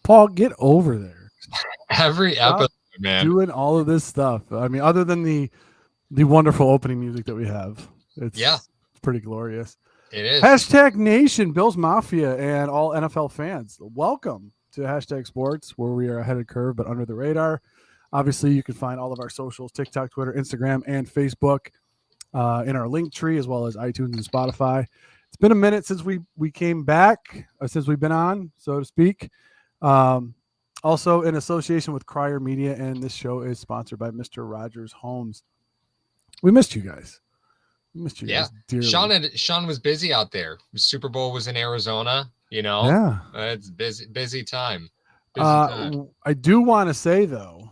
Paul, get over there. Every episode, man. Doing all of this stuff. I mean, other than the wonderful opening music that we have, it's pretty glorious. It is. Hashtag Nation, Bills Mafia, and all NFL fans. Welcome to Hashtag Sports, where we are ahead of the curve but under the radar. Obviously, you can find all of our socials, TikTok, Twitter, Instagram, and Facebook in our link tree, as well as iTunes and Spotify. It's been a minute since we came back, since we've been on, so to speak. Also in association with Crier Media, and this show is sponsored by Mr. Rogers Homes. We missed you guys. We missed you guys dearly. Sean was busy out there. Super Bowl was in Arizona, you know. Yeah. It's busy time. I do want to say, though,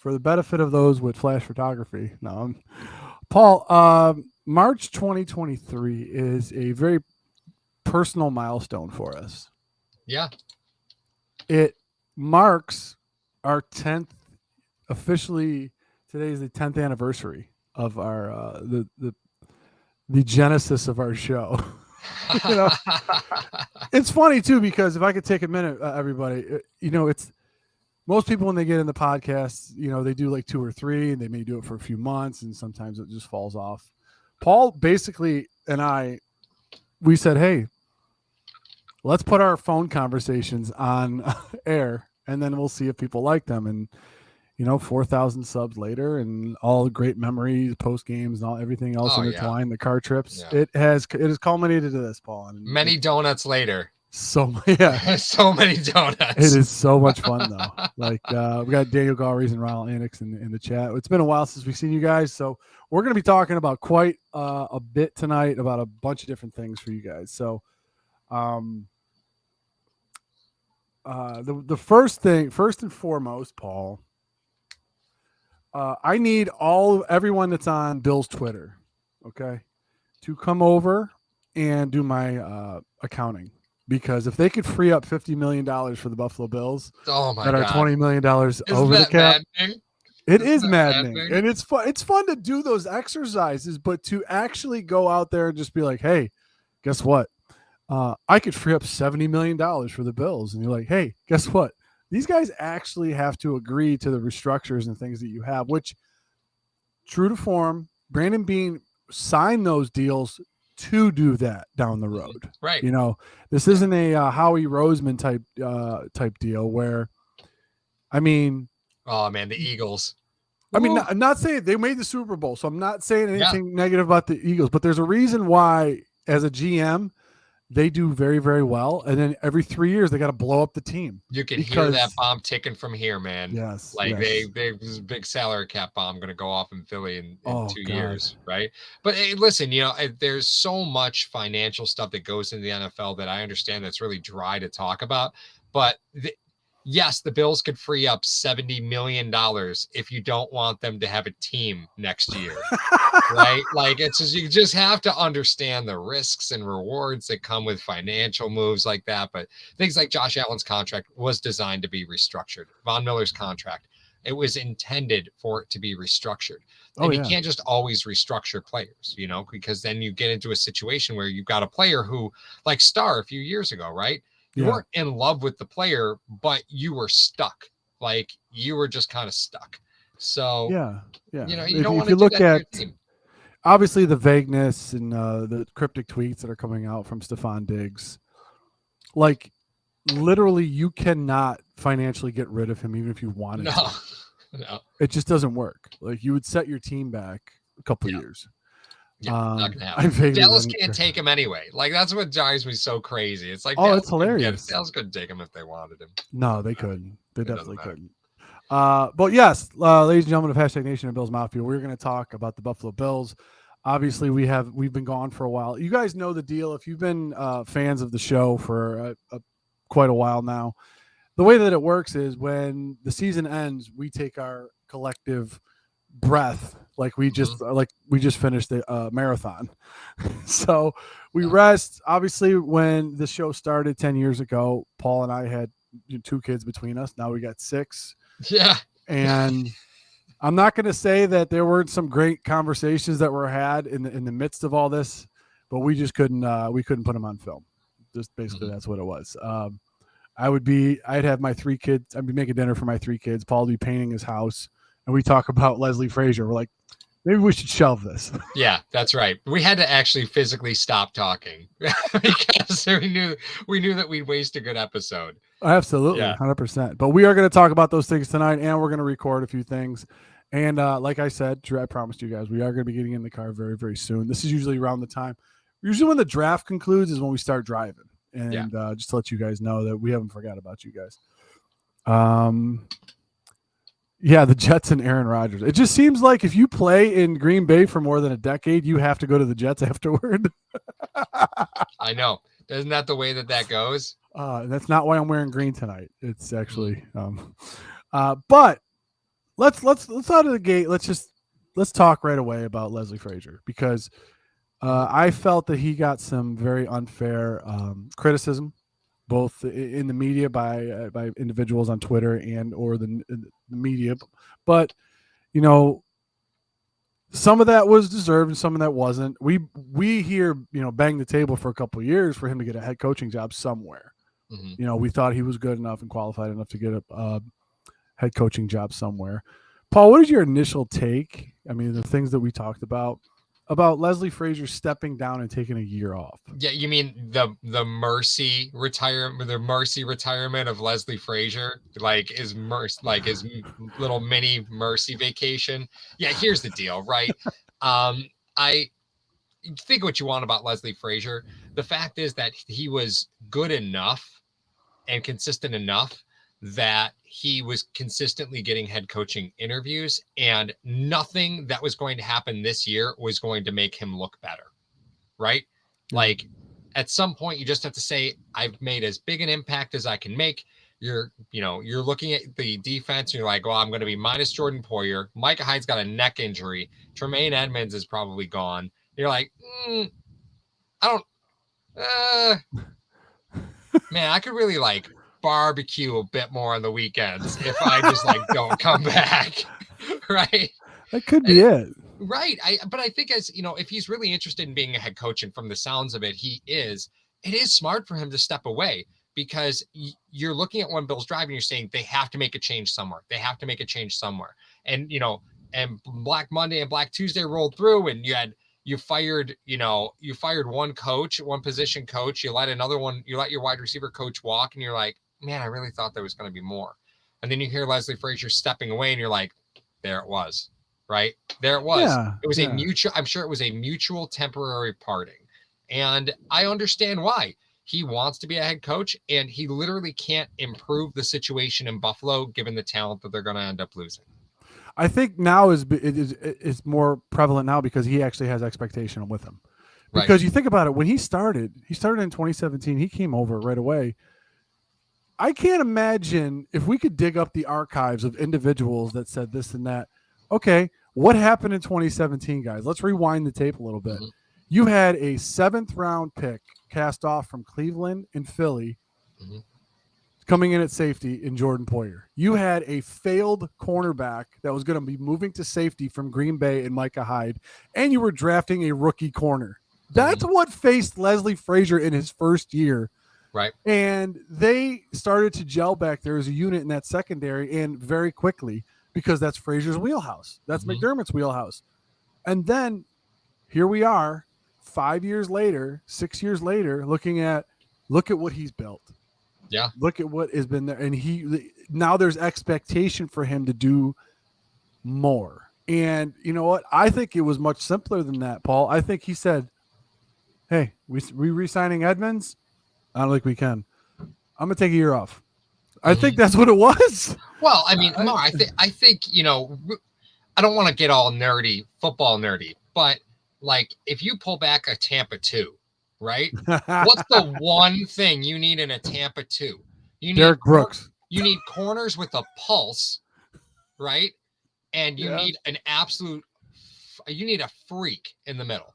for the benefit of those with flash photography, Paul, March 2023 is a very personal milestone for us. Yeah. It marks our 10th, officially, today is the 10th anniversary of our, the genesis of our show. You know, it's funny too, because if I could take a minute, everybody, you know, it's most people when they get in the podcast, you know, they do like 2 or 3 and they may do it for a few months and sometimes it just falls off. Paul basically and we said, hey, let's put our phone conversations on air and then we'll see if people like them. And, you know, 4,000 subs later and all the great memories, post games and everything else intertwined, the car trips. Yeah. It has culminated to this, Paul. And many donuts later. So many donuts. It is so much fun though. Like we got Daniel Galries and Ronald Annex in the chat. It's been a while since we've seen you guys, so we're going to be talking about quite a bit tonight about a bunch of different things for you guys. So, the first and foremost, Paul, I need everyone that's on Bill's Twitter, okay, to come over and do my accounting. Because if they could free up $50 million for the Buffalo Bills that are $20 million over the cap, it is maddening. And it's fun. It's fun to do those exercises, but to actually go out there and just be like, hey, guess what? I could free up $70 million for the Bills. And you're like, hey, guess what? These guys actually have to agree to the restructures and things that you have, which, true to form, Brandon Beane signed those deals to do that down the road. Right. You know, this isn't a Howie Roseman type deal where, I mean, oh man, the Eagles. I mean, I'm not saying they made the Super Bowl, so I'm not saying anything negative about the Eagles, but there's a reason why as a GM, they do very, very well. And then every 3 years they got to blow up the team. You can hear that bomb ticking from here, man. Yes. Like there's a big salary cap bomb going to go off in Philly in 2 years. Right. But hey, listen, you know, there's so much financial stuff that goes into the NFL that I understand that's really dry to talk about. But yes, the Bills could free up $70 million if you don't want them to have a team next year, right? Like it's just, you just have to understand the risks and rewards that come with financial moves like that. But things like Josh Allen's contract was designed to be restructured. Von Miller's contract, it was intended for it to be restructured. And you can't just always restructure players, you know, because then you get into a situation where you've got a player who, like Starr a few years ago, right? You weren't in love with the player, but you were stuck. Like you were just kind of stuck. So you know, you don't want to do that to your team. Obviously the vagueness and the cryptic tweets that are coming out from Stephon Diggs, like literally you cannot financially get rid of him even if you wanted to. No, it just doesn't work. Like you would set your team back a couple years. Yeah, not gonna happen. Dallas can't take him anyway. Like that's what drives me so crazy. It's like, it's hilarious. Dallas couldn't take him if they wanted him. No, they couldn't. They definitely couldn't. But yes, ladies and gentlemen of Hashtag Nation and Bills Mafia, we're going to talk about the Buffalo Bills. Obviously, we've been gone for a while. You guys know the deal. If you've been fans of the show for quite a while now, the way that it works is when the season ends, we take our collective breath. Like we just finished the marathon. So we rest. Obviously, when the show started 10 years ago, Paul and I had 2 kids between us. Now we got 6. Yeah. And I'm not going to say that there weren't some great conversations that were had in the midst of all this, but we just couldn't put them on film. Just basically that's what it was. I'd have my 3 kids. I'd be making dinner for my 3 kids. Paul would be painting his house, and we talk about Leslie Frazier. We're like, maybe we should shelve this. Yeah, that's right. We had to actually physically stop talking because we knew that we'd waste a good episode. Absolutely, 100%. But we are going to talk about those things tonight, and we're going to record a few things. And like I said, Drew, I promised you guys, we are going to be getting in the car very, very soon. This is usually around the time. Usually when the draft concludes is when we start driving. And just to let you guys know that we haven't forgot about you guys. The Jets and Aaron Rodgers. It just seems like if you play in Green Bay for more than a decade, you have to go to the Jets afterward. I know. Isn't that the way that goes? That's not why I'm wearing green tonight. It's actually, but let's out of the gate. Let's talk right away about Leslie Frazier because I felt that he got some very unfair criticism, both in the media by individuals on Twitter and or the media. But some of that was deserved and some of that wasn't. We here bang the table for a couple of years for him to get a head coaching job somewhere. Mm-hmm. We thought he was good enough and qualified enough to get a head coaching job somewhere. Paul, what is your initial take? I mean, the things that we talked about Leslie Frazier stepping down and taking a year off. Yeah, you mean the mercy retirement of Leslie Frazier, like his little mini mercy vacation. Yeah, here's the deal, right? I think what you want about Leslie Frazier. The fact is that he was good enough and consistent enough that he was consistently getting head coaching interviews, and nothing that was going to happen this year was going to make him look better, right? Like at some point you just have to say, I've made as big an impact as I can make. You're looking at the defense and you're like, well, I'm going to be minus Jordan Poyer. Micah Hyde's got a neck injury. Tremaine Edmunds is probably gone. You're like, man, I could really like barbecue a bit more on the weekends if I just like don't come back. Right. That could be it. Right. But I think if he's really interested in being a head coach, and from the sounds of it, it is smart for him to step away because you're looking at one Bills drive and you're saying they have to make a change somewhere. They have to make a change somewhere. And, and Black Monday and Black Tuesday rolled through and you fired one coach, one position coach, you let your wide receiver coach walk and you're like, man, I really thought there was going to be more. And then you hear Leslie Frazier stepping away and you're like, there it was, right? There it was. Yeah, it was a mutual, I'm sure it was a mutual temporary parting. And I understand why. He wants to be a head coach and he literally can't improve the situation in Buffalo given the talent that they're going to end up losing. I think now it's more prevalent now because he actually has expectation with him. Because you think about it, when he started in 2017, he came over right away. I can't imagine if we could dig up the archives of individuals that said this and that. Okay, what happened in 2017, guys? Let's rewind the tape a little bit. Mm-hmm. You had a 7th round pick cast off from Cleveland and Philly coming in at safety in Jordan Poyer. You had a failed cornerback that was going to be moving to safety from Green Bay and Micah Hyde, and you were drafting a rookie corner. That's what faced Leslie Frazier in his first year. Right. And they started to gel back there as a unit in that secondary, and very quickly, because that's Frazier's wheelhouse. That's McDermott's wheelhouse. And then here we are 5 years later, 6 years later, look at what he's built. Yeah. Look at what has been there. And now there's expectation for him to do more. And you know what? I think it was much simpler than that, Paul. I think he said, hey, we re-signing Edmunds? I don't think we can. I'm going to take a year off. I think that's what it was. Well, I mean, I think, I don't want to get all nerdy, football nerdy, but like if you pull back a Tampa 2, right? What's the one thing you need in a Tampa 2? You need Derrick Brooks. You need corners with a pulse, right? And you need you need a freak in the middle.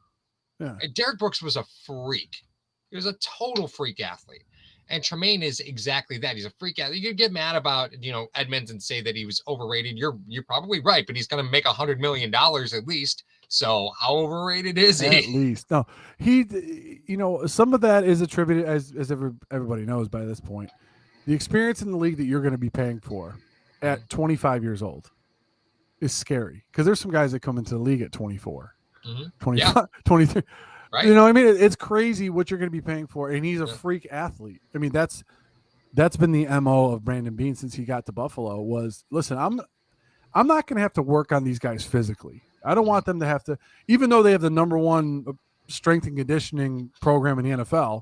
Yeah. Derrick Brooks was a freak. He was a total freak athlete. And Tremaine is exactly that. He's a freak athlete. You could get mad about, Edmunds and say that he was overrated. You're probably right, but he's going to make $100 million at least. So how overrated is he? At least. No, he, some of that is attributed, as everybody knows by this point, the experience in the league that you're going to be paying for at 25 years old is scary because there's some guys that come into the league at 24, 25, 23. Right. You know what I mean? It's crazy what you're going to be paying for. And he's a freak athlete. I mean, that's been the MO of Brandon Beane since he got to Buffalo was, listen, I'm not going to have to work on these guys physically. I don't want them to have to, even though they have the number one strength and conditioning program in the NFL,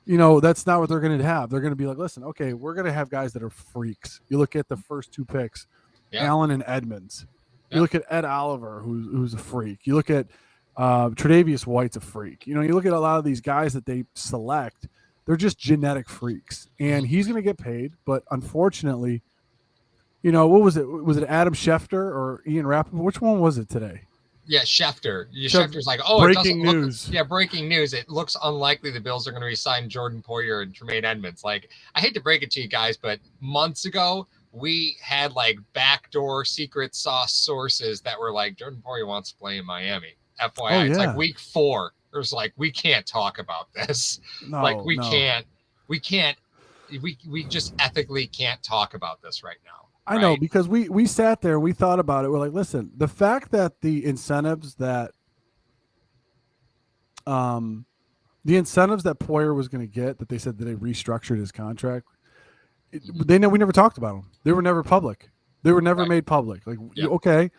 you know, that's not what they're going to have. They're going to be like, listen, okay, we're going to have guys that are freaks. You look at the first two picks, Allen and Edmunds. You look at Ed Oliver, who's a freak. You look at Tre'Davious White's a freak. You know, you look at a lot of these guys that they select, they're just genetic freaks. And he's going to get paid, but unfortunately, you know, what was it? Was it Adam Schefter or Ian Rappaport? Which one was it today? Yeah, Schefter. Schefter's like, oh, breaking news. Breaking news. It looks unlikely the Bills are going to re-sign Jordan Poyer and Tremaine Edmunds. Like, I hate to break it to you guys, but months ago, we had like backdoor secret sauce sources that were like, Jordan Poyer wants to play in Miami. FYI, it's like week 4. It was like, we can't talk about this. We just ethically can't talk about this right now. I know, because we sat there, we thought about it. We're like, listen, the fact that the incentives that Poyer was going to get, that they said that they restructured his contract, we never talked about them. They were never public. They were never made public. Like, okay,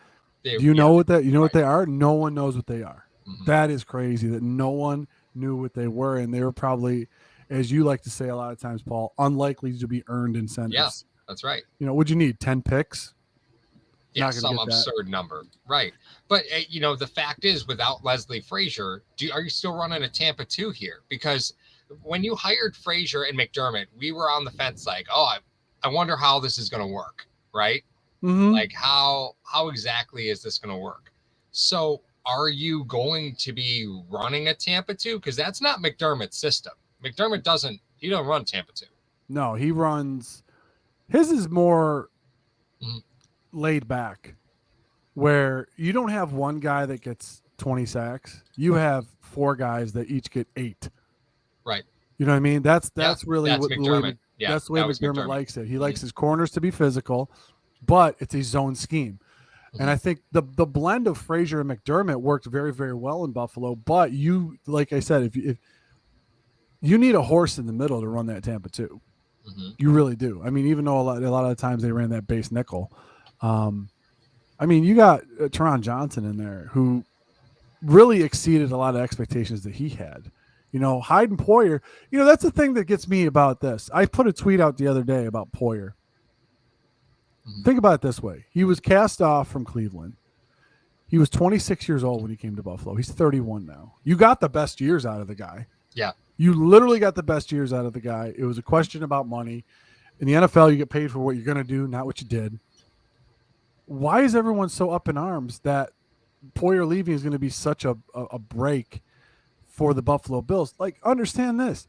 do you know what that? You know what they are? No one knows what they are. Mm-hmm. That is crazy that no one knew what they were, and they were probably, as you like to say a lot of times, Paul, unlikely to be earned incentives. Yeah. That's right. You know, what'd you need? 10 picks? Yeah, some absurd number. Right. But, you know, the fact is, without Leslie Frazier, are you still running a Tampa 2 here? Because when you hired Frazier and McDermott, we were on the fence like, oh, I wonder how this is going to work. Right. Mm-hmm. Like, how exactly is this going to work? So are you going to be running a Tampa 2? Because that's not McDermott's system. McDermott doesn't run Tampa 2. No, he runs. His is more laid back, where you don't have one guy that gets 20 sacks. You have 4 guys that each get 8. Right. You know what I mean? That's really that's what McDermott. That's the way McDermott likes it. He likes his corners to be physical, but it's a zone scheme. And I think the blend of Frazier and McDermott worked very, very well in Buffalo. But you, like I said, if you need a horse in the middle to run that Tampa 2. Mm-hmm. You really do. I mean, even though a lot of the times they ran that base nickel, I mean, you got Teron Johnson in there who really exceeded a lot of expectations that he had. You know, Hyde and Poyer, you know, that's the thing that gets me about this. I put a tweet out the other day about Poyer. Mm-hmm. Think about it this way. He was cast off from Cleveland. He was 26 years old when he came to Buffalo. He's 31 now. You got the best years out of the guy. Yeah. You literally got the best years out of the guy. It was a question about money. In the NFL, you get paid for what you're going to do, not what you did. Why is everyone so up in arms that Poyer leaving is going to be such a break for the Buffalo Bills? Like, understand this.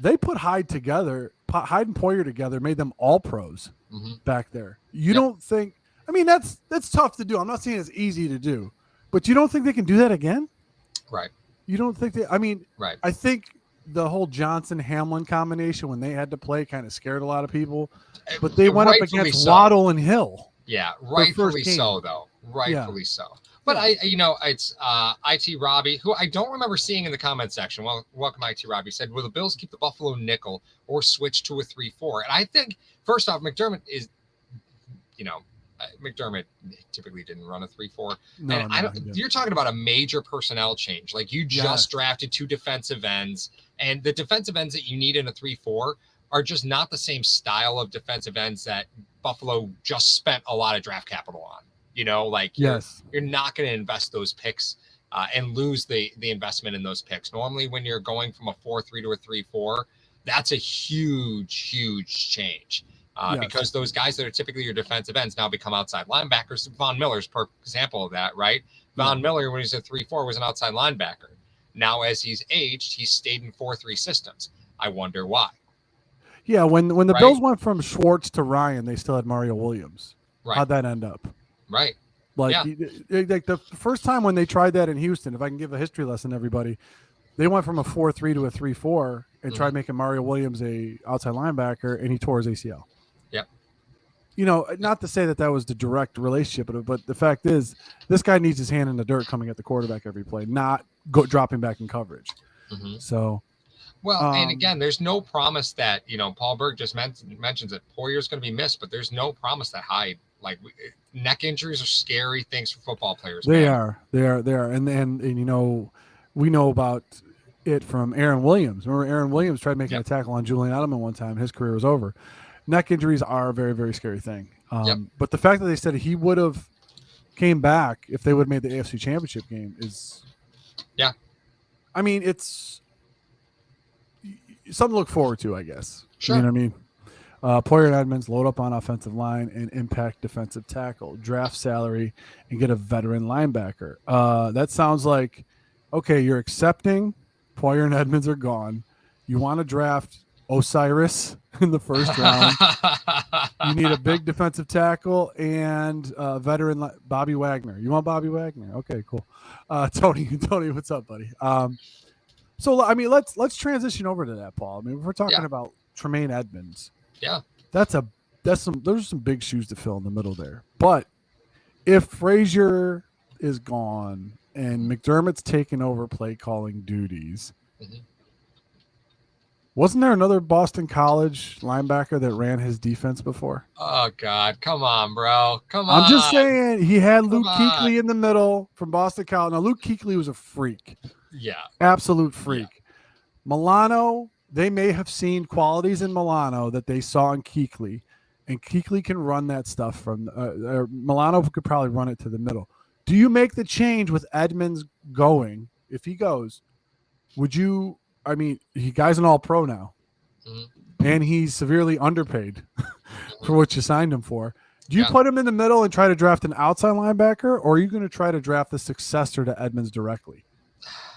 They put Hyde and Poyer together, made them all pros back there. You don't think – I mean, that's tough to do. I'm not saying it's easy to do. But you don't think they can do that again? Right. You don't think – I mean, right. I think – the whole Johnson-Hamlin combination when they had to play kind of scared a lot of people. But they went up against Waddle and Hill. Yeah, rightfully so, though. Rightfully so. But it's IT Robbie, who I don't remember seeing in the comment section. Well, welcome IT Robbie. Said, will the Bills keep the Buffalo nickel or switch to a 3-4? And I think, first off, McDermott is, McDermott typically didn't run a 3-4. You're talking about a major personnel change. Like, you just drafted 2 defensive ends, and the defensive ends that you need in a 3-4 are just not the same style of defensive ends that Buffalo just spent a lot of draft capital on. You know, like you're not going to invest those picks and lose the investment in those picks. Normally, when you're going from a 4-3 to a 3-4, that's a huge, huge change. Because those guys that are typically your defensive ends now become outside linebackers. Von Miller's perfect example of that, right? Von Miller, when he was a 3-4, was an outside linebacker. Now, as he's aged, he's stayed in 4-3 systems. I wonder why. Yeah, when the Bills went from Schwartz to Ryan, they still had Mario Williams. Right. How'd that end up? Like the first time when they tried that in Houston, if I can give a history lesson to everybody, They went from a 4-3 to a 3-4 and Mhm. tried making Mario Williams a outside linebacker, and he tore his ACL. Yep. Not to say that was the direct relationship, but the fact is, this guy needs his hand in the dirt coming at the quarterback every play, not dropping back in coverage. Mhm. So, Well, and again, there's no promise that, Paul Berg just mentions that Poyer's going to be missed, but there's no promise that Hyde, neck injuries are scary things for football players. They man. are, and we know about it from Aaron Williams. Remember, Aaron Williams tried making a tackle on Julian Edelman one time. His career was over. Neck injuries are a very, very scary thing. But the fact that they said he would have came back if they would have made the AFC Championship game is, I mean, it's something to look forward to, I guess. Sure. You know what I mean? Poyer and Edmunds load up on offensive line and impact defensive tackle, draft salary, and get a veteran linebacker. That sounds like, okay, you're accepting Poyer and Edmunds are gone. You want to draft Osiris in the first round. You need a big defensive tackle and veteran Bobby Wagner. You want Bobby Wagner? Okay, cool. Tony, what's up, buddy? So I mean, let's transition over to that, Paul. I mean, if we're talking about Tremaine Edmunds. Yeah, those are some big shoes to fill in the middle there. But if Frazier is gone and McDermott's taken over play calling duties, wasn't there another Boston College linebacker that ran his defense before? Oh God, come on, bro, come on. I'm just saying he had Luke Kuechly in the middle from Boston College. Now Luke Kuechly was a freak. Yeah, absolute freak. Yeah. Milano. They may have seen qualities in Milano that they saw in Kuechly, and Kuechly can run that stuff from Milano could probably run it to the middle. Do you make the change with Edmunds going? If he goes, would you? I mean, guy's an all-pro now, and he's severely underpaid for what you signed him for. Do you put him in the middle and try to draft an outside linebacker, or are you going to try to draft the successor to Edmunds directly?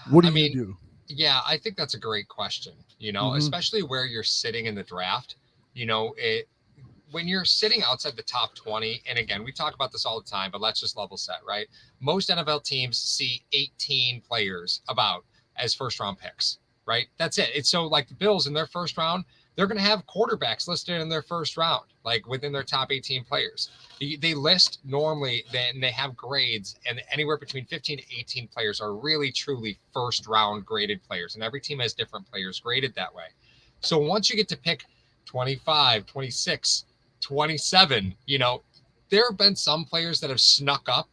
What do you do? Yeah, I think that's a great question, especially where you're sitting in the draft. When you're sitting outside the top 20, and again, we talk about this all the time, but let's just level set, right? Most NFL teams see 18 players about as first round picks, right? That's it. It's so like the Bills in their first round, they're going to have quarterbacks listed in their first round, like within their top 18 players. They list normally, and they have grades, and anywhere between 15 to 18 players are really, truly first round graded players. And every team has different players graded that way. So once you get to pick 25, 26, 27, there have been some players that have snuck up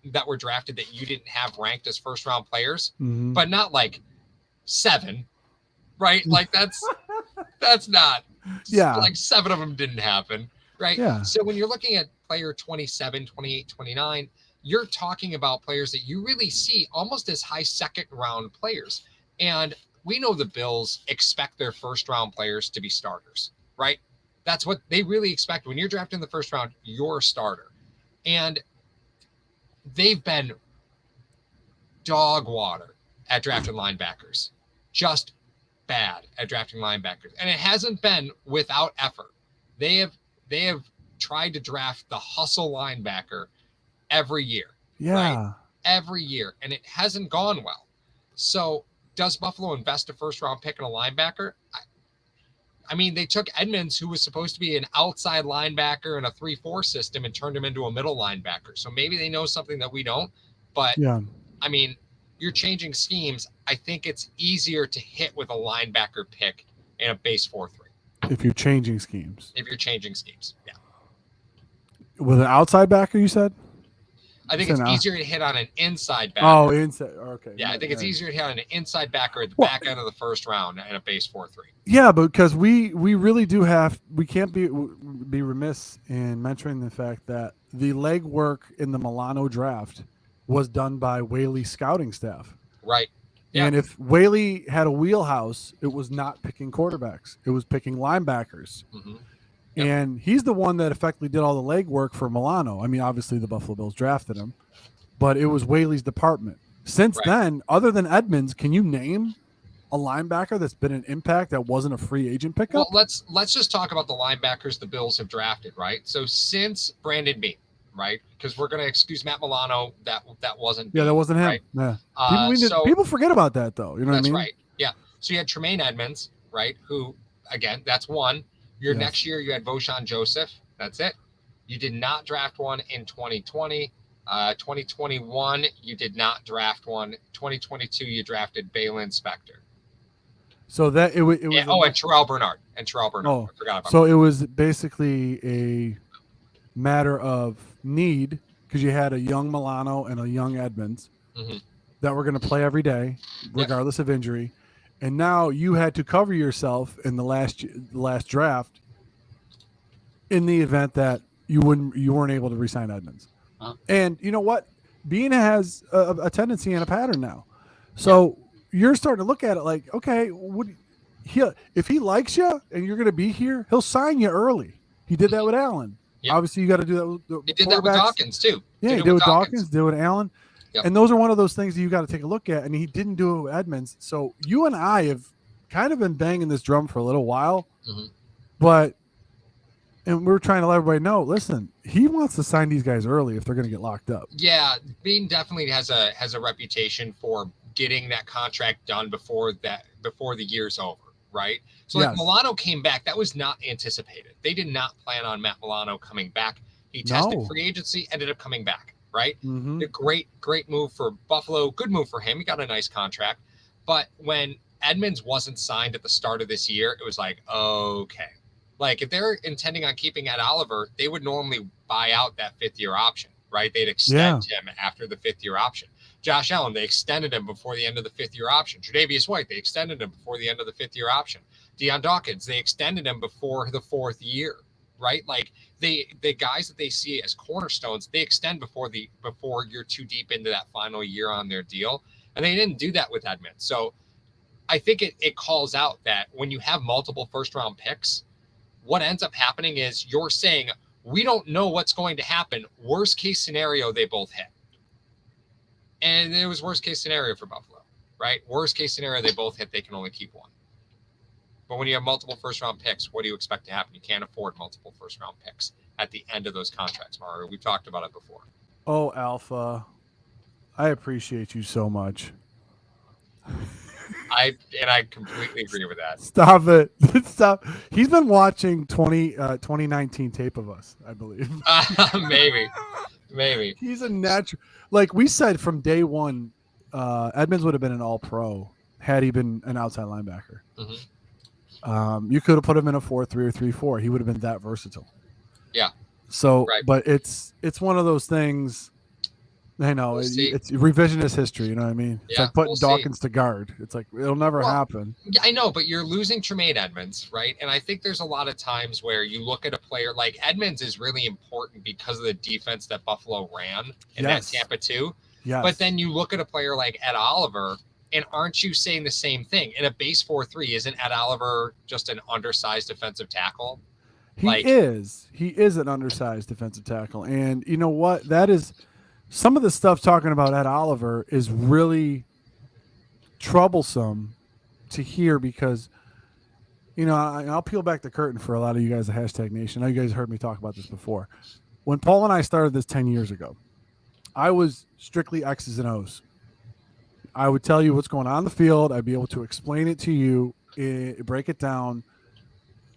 that were drafted that you didn't have ranked as first round players, but not like 7, right? Like that's not, like 7 of them didn't happen, right? Yeah. So when you're looking at player 27, 28, 29, you're talking about players that you really see almost as high second round players. And we know the Bills expect their first round players to be starters, right? That's what they really expect. When you're drafting in the first round, you're a starter. And they've been dog water at drafting linebackers. Just bad at drafting linebackers. And it hasn't been without effort. They have tried to draft the hustle linebacker every year. Yeah. Right? Every year. And it hasn't gone well. So does Buffalo invest a first round pick in a linebacker? I mean, they took Edmunds, who was supposed to be an outside linebacker in a 3-4 system, and turned him into a middle linebacker. So maybe they know something that we don't. But, I mean, you're changing schemes. I think it's easier to hit with a linebacker pick in a base 4-3. If you're changing schemes. Yeah. With an outside backer, you said? I think it's easier to hit on an inside backer. Oh, inside. Okay. Yeah, I think it's easier to hit on an inside backer at the back end of the first round in a base 4-3. Yeah, because we really do we can't be remiss in mentioning the fact that the legwork in the Milano draft was done by Whaley's scouting staff. Right. Yeah. And if Whaley had a wheelhouse, it was not picking quarterbacks. It was picking linebackers. Mm-hmm. Yep. And he's the one that effectively did all the legwork for Milano. I mean, obviously the Buffalo Bills drafted him, but it was Whaley's department. Since then, other than Edmunds, can you name a linebacker that's been an impact that wasn't a free agent pickup? Well, let's just talk about the linebackers the Bills have drafted, right? So since Brandon Beane, right? Because we're going to excuse Matt Milano. That wasn't. Yeah, that wasn't him. Right? Yeah. People forget about that, though. You know what I mean? That's right. Yeah. So you had Tremaine Edmunds, right? Who, again, that's one. Your Yes. next year, you had Voshan Joseph. That's it. You did not draft one in 2020. 2021, you did not draft one. 2022, you drafted Balin Spector. So that it was And, enough. and Terrell Bernard. Oh, I forgot about so Bernard. it was basically a matter of need because you had a young Milano and a young Edmonds Mm-hmm. that were going to play every day, Yep. regardless of injury. And now you had to cover yourself in the last draft in the event that you weren't able to re-sign Edmonds. Uh-huh. And you know what? Bean has a tendency and a pattern now. Yep. So you're starting to look at it like, okay, if he likes you and you're going to be here, he'll sign you early. He did that with Allen. Yep. Obviously, you got to do that with the He did that with Dawkins, too. Yeah, he did with Dawkins, did with Allen. Yep. And those are one of those things that you got to take a look at. And he didn't do it with Edmonds. So you and I have kind of been banging this drum for a little while. Mm-hmm. And we're trying to let everybody know, listen, he wants to sign these guys early if they're going to get locked up. Yeah, Bean definitely has a reputation for getting that contract done before the year's over, right? So like Milano came back, that was not anticipated. They did not plan on Matt Milano coming back. He tested free agency, ended up coming back, right? Mm-hmm. A great move for Buffalo, good move for him. He got a nice contract. But when Edmonds wasn't signed at the start of this year, it was like, okay. Like if they're intending on keeping Ed Oliver, they would normally buy out that 5th-year option, right? They'd extend him after the 5th-year option. Josh Allen, they extended him before the end of the 5th-year option. Tre'Davious White, they extended him before the end of the 5th-year option. Deion Dawkins, they extended him before the 4th year, right? Like the guys that they see as cornerstones, they extend before you're too deep into that final year on their deal. And they didn't do that with Edmonds. So I think it calls out that when you have multiple first-round picks, what ends up happening is you're saying, we don't know what's going to happen. Worst case scenario, they both hit. And it was worst case scenario for Buffalo, right? Worst case scenario, they both hit. They can only keep one. But when you have multiple first-round picks, what do you expect to happen? You can't afford multiple first-round picks at the end of those contracts, Mario. We've talked about it before. Oh, Alpha, I appreciate you so much. I completely agree with that. Stop it. Stop. He's been watching 2019 tape of us, I believe. Maybe. He's a natural. Like we said from day one, Edmonds would have been an all-pro had he been an outside linebacker. Mm-hmm. You could have put him in a 4-3 or 3-4. He would have been that versatile. Yeah. So, but it's one of those things. I know it's revisionist history. You know what I mean? It's like putting Dawkins to guard. It's like it'll never happen. I know, but you're losing Tremaine Edmunds, right? And I think there's a lot of times where you look at a player like Edmunds is really important because of the defense that Buffalo ran in that Tampa 2. Yes. But then you look at a player like Ed Oliver, and aren't you saying the same thing? In a base 4-3, isn't Ed Oliver just an undersized defensive tackle? He is. He is an undersized defensive tackle. And you know what? That is some of the stuff talking about Ed Oliver is really troublesome to hear because, you know, I'll peel back the curtain for a lot of you guys at Hashtag Nation. I know you guys heard me talk about this before. When Paul and I started this 10 years ago, I was strictly X's and O's. I would tell you what's going on in the field. I'd be able to explain it to you, break it down,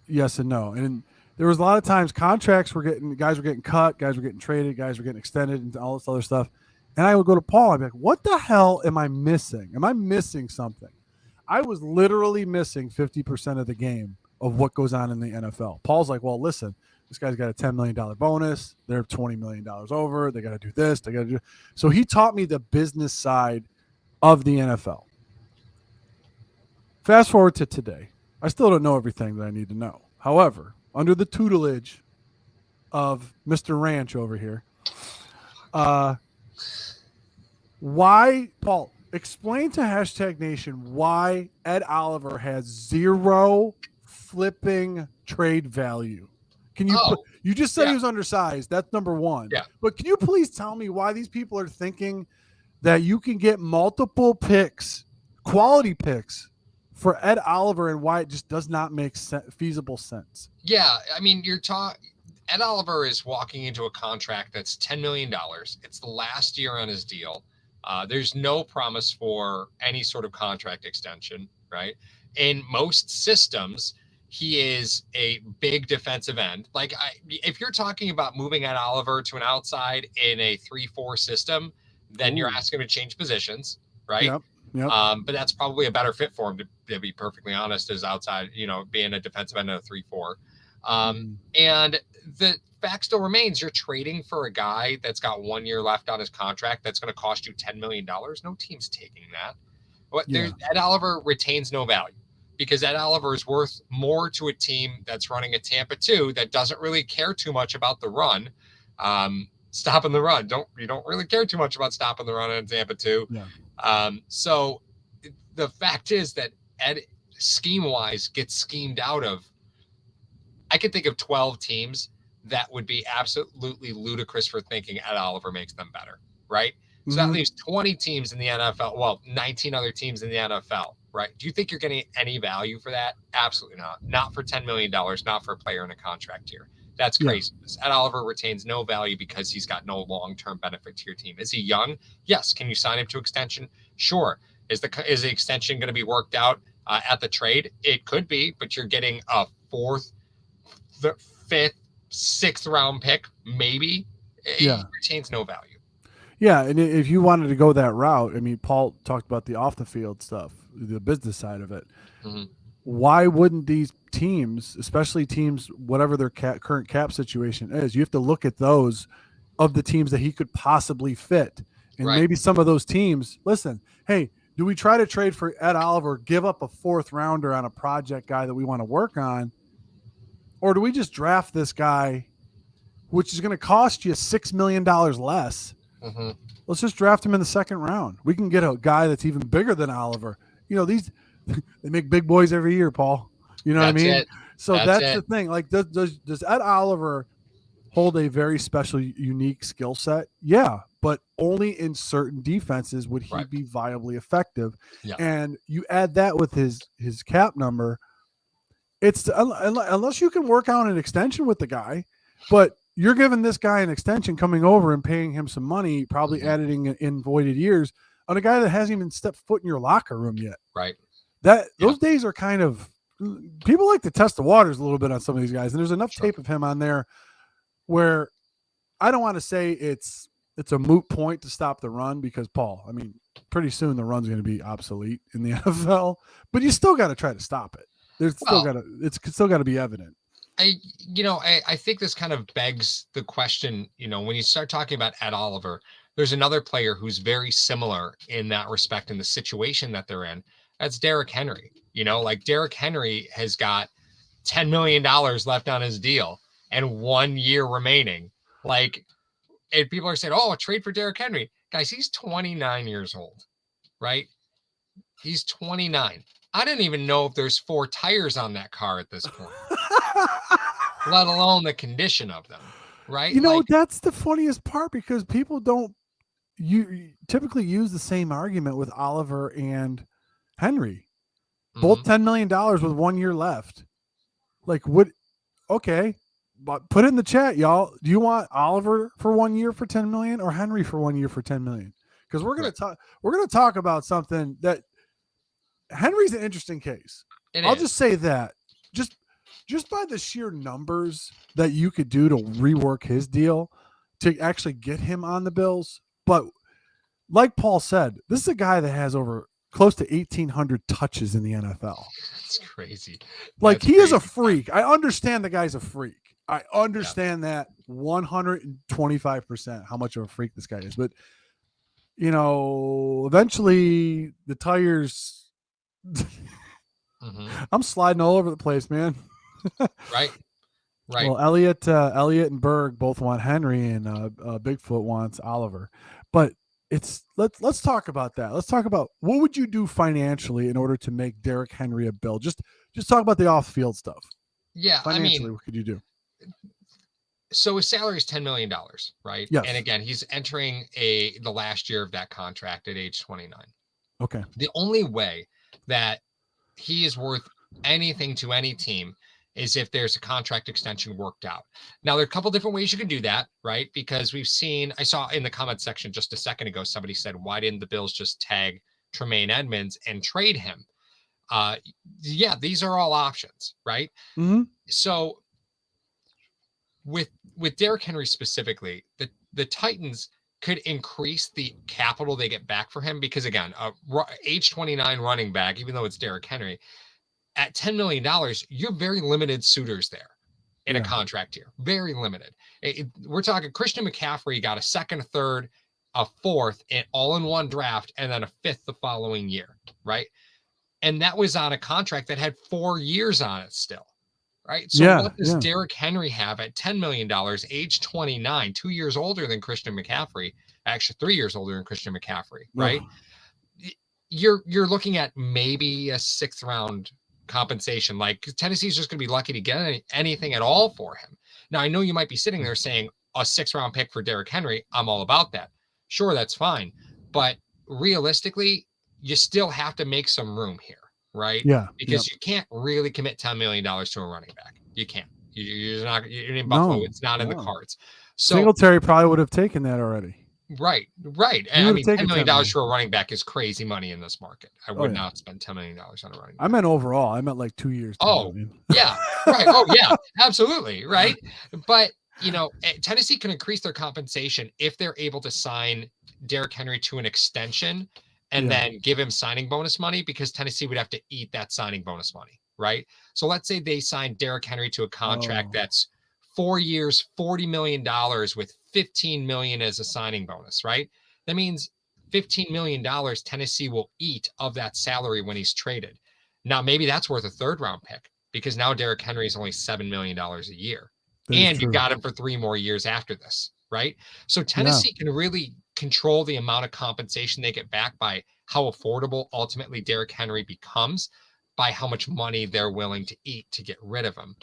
yes and no. And there was a lot of times guys were getting cut, guys were getting traded, guys were getting extended, and all this other stuff. And I would go to Paul. I'd be like, "What the hell am I missing? Am I missing something?" I was literally missing 50% of the game of what goes on in the NFL. Paul's like, "Well, listen, this guy's got a $10 million bonus. They're $20 million over. They got to do this. They got to do." So he taught me the business side of the NFL. Fast forward to today. I still don't know everything that I need to know. However, under the tutelage of Mr. Ranch over here, why, Paul, explain to Hashtag Nation why Ed Oliver has zero flipping trade value. Can you? You just said he was undersized. That's number one. Yeah. But can you please tell me why these people are thinking that you can get multiple picks, quality picks, for Ed Oliver and why it just does not make feasible sense? Yeah, I mean, Ed Oliver is walking into a contract that's $10 million. It's the last year on his deal. There's no promise for any sort of contract extension, right? In most systems, he is a big defensive end. Like if you're talking about moving Ed Oliver to an outside in a 3-4 system, then you're asking him to change positions, right? Yep. But that's probably a better fit for him, to be perfectly honest, as outside, being a defensive end in a 3-4. And the fact still remains, you're trading for a guy that's got 1 year left on his contract that's going to cost you $10 million. No team's taking that. Ed Oliver retains no value because Ed Oliver is worth more to a team that's running a Tampa 2 that doesn't really care too much about the run. Stopping the run. You don't really care too much about stopping the run in Tampa 2. Yeah. So the fact is that Ed, scheme-wise, gets schemed out of. I can think of 12 teams that would be absolutely ludicrous for thinking Ed Oliver makes them better, right? So that leaves 20 teams in the NFL. Well, 19 other teams in the NFL, right? Do you think you're getting any value for that? Absolutely not. Not for $10 million, not for a player in a contract year. That's crazy. Ed Oliver retains no value because he's got no long-term benefit to your team. Is he young? Yes. Can you sign him to extension? Sure. Is the extension going to be worked out at the trade? It could be, but you're getting a 4th, 5th, 6th round pick, maybe. It retains no value. Yeah, and if you wanted to go that route, I mean, Paul talked about the off the field stuff, the business side of it. Why wouldn't these teams, especially teams, whatever their current cap situation is, you have to look at those of the teams that he could possibly fit. And maybe some of those teams, listen, hey, do we try to trade for Ed Oliver, give up a 4th rounder on a project guy that we want to work on? Or do we just draft this guy, which is going to cost you $6 million less? Let's just draft him in the 2nd round. We can get a guy that's even bigger than Oliver. These they make big boys every year, Paul. You know what I mean? So that's the thing. Like, does Ed Oliver hold a very special, unique skill set? Yeah, but only in certain defenses would he be viably effective. And you add that with his cap number, it's unless you can work out an extension with the guy, but you're giving this guy an extension, coming over and paying him some money, probably adding in voided years on a guy that hasn't even stepped foot in your locker room yet. Right. Those days are kind of, people like to test the waters a little bit on some of these guys. And there's enough tape of him on there where I don't want to say it's a moot point to stop the run, because Paul, I mean, pretty soon the run's going to be obsolete in the NFL, but you still got to try to stop it. It's still got to be evident. I think this kind of begs the question, when you start talking about Ed Oliver, there's another player who's very similar in that respect in the situation that they're in. That's Derrick Henry. Like Derrick Henry has got $10 million left on his deal and 1 year remaining. Like, and people are saying, oh, trade for Derrick Henry. Guys, he's 29 years old, right? He's 29. I didn't even know if there's 4 tires on that car at this point. Let alone the condition of them, right? That's the funniest part, because people don't typically use the same argument with Oliver and Henry. Both $10 million with 1 year left. Like, what? Okay, but put it in the chat, y'all. Do you want Oliver for 1 year for $10 million or Henry for 1 year for $10 million? Because we're gonna talk. We're gonna talk about something that Henry's an interesting case. I'll just say that just by the sheer numbers that you could do to rework his deal to actually get him on the Bills. But like Paul said, this is a guy that has over close to 1,800 touches in the NFL. That's crazy. Like, he is a freak. I understand the guy's a freak. I understand that 125% how much of a freak this guy is. But, eventually the tires, I'm sliding all over the place, man. Right. Well, Elliott and Berg both want Henry, and Bigfoot wants Oliver. But let's talk about that. Let's talk about what would you do financially in order to make Derrick Henry a Bill. Just talk about the off-field stuff. Yeah, financially, what could you do? So his salary is $10 million, right? Yes. And again, he's entering the last year of that contract at age 29. Okay. The only way that he is worth anything to any team is if there's a contract extension worked out. Now, there are a couple different ways you can do that, right? Because I saw in the comment section just a second ago, somebody said, why didn't the Bills just tag Tremaine Edmunds and trade him? Yeah, these are all options, right? Mm-hmm. So with Derrick Henry specifically, the Titans could increase the capital they get back for him because again, age 29 running back, even though it's Derrick Henry, at $10 million, you're very limited suitors there in a contract here. Very limited. We're talking Christian McCaffrey got a second, a third, a fourth, all in one draft, and then a fifth the following year, right? And that was on a contract that had 4 years on it still, right? So what does Derrick Henry have at $10 million, age 29, 2 years older than Christian McCaffrey, actually 3 years older than Christian McCaffrey, right? You're looking at maybe a sixth round compensation. Like Tennessee's just going to be lucky to get anything at all for him. Now, I know you might be sitting there saying a 6th round pick for Derrick Henry. I'm all about that. Sure, that's fine. But realistically, you still have to make some room here, right? Yeah. Because you can't really commit $10 million to a running back. You can't. You're in Buffalo. It's not in the cards. So Singletary probably would have taken that already. Right. And I mean, $10 million for a running back is crazy money in this market. I would not spend $10 million on a running back. I meant overall. I meant like 2 years. Oh, yeah. Right. Oh, yeah. Absolutely. Right. But, Tennessee can increase their compensation if they're able to sign Derrick Henry to an extension and then give him signing bonus money because Tennessee would have to eat that signing bonus money. Right. So let's say they sign Derrick Henry to a contract that's 4 years, $40 million with $15 million as a signing bonus, right? That means $15 million Tennessee will eat of that salary when he's traded. Now, maybe that's worth a 3rd round pick because now Derrick Henry is only $7 million a year. And you got him for 3 more years after this, right? So Tennessee can really control the amount of compensation they get back by how affordable ultimately Derrick Henry becomes by how much money they're willing to eat to get rid of him.